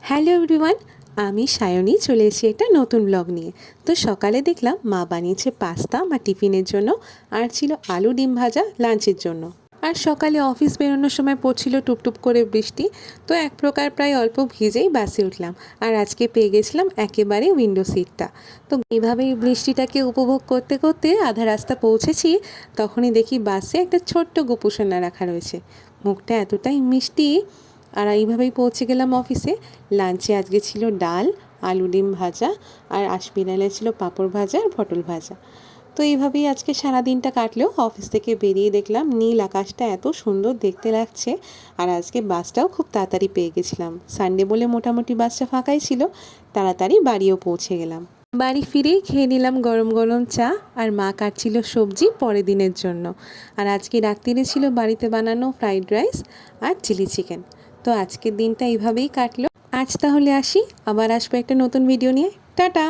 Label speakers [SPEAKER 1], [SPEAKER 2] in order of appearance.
[SPEAKER 1] Hello everyone, আমি সায়নী চলে এসেছি একটা নতুন ব্লগ নিয়ে। তো সকালে দেখলাম মা বানিয়েছে পাস্তা আমার টিফিনের জন্য, আর ছিল আলু ডিম ভাজা লাঞ্চের জন্য। আর সকালে অফিস বেরোনোর সময় পড়ছিল টুপটুপ করে বৃষ্টি, তো এক প্রকার প্রায় অল্প ভিজেই বাসে উঠলাম। আর আজকে পেয়ে গেছিলাম একেবারে উইন্ডো সিটটা। তো এইভাবেই বৃষ্টিটাকে উপভোগ করতে করতে আধা রাস্তা পৌঁছেছি, তখনই দেখি বাসে একটা ছোট্ট গোপুসোনা রাখা রয়েছে। মুখটা এতটাই মিষ্টি। আর এইভাবেই পৌঁছে গেলাম অফিসে। লাঞ্চে আজকে ছিল ডাল, আলু ডিম ভাজা, আর আশমিরালে ছিল পাঁপড় ভাজা আর পটল ভাজা। তো এইভাবেই আজকে সারা দিনটা কাটলেও অফিস থেকে বেরিয়ে দেখলাম নীল আকাশটা এত সুন্দর দেখতে লাগছে। আর আজকে বাসটাও খুব তাড়াতাড়ি পেয়ে গেছিলাম, সানডে বলে মোটামুটি বাসটা ফাঁকাই ছিল। তাড়াতাড়ি বাড়িও পৌঁছে গেলাম। বাড়ি ফিরেই খেয়ে নিলাম গরম গরম চা, আর মা কাটছিল সবজি পরের দিনের জন্য। আর আজকে রাত্রিরে ছিল বাড়িতে বানানো ফ্রাইড রাইস আর চিলি চিকেন। তো আজকের দিনটা এইভাবেই কাটলো। আজ তাহলে আসি, আবার আসবো একটা নতুন ভিডিও নিয়ে। টাটা।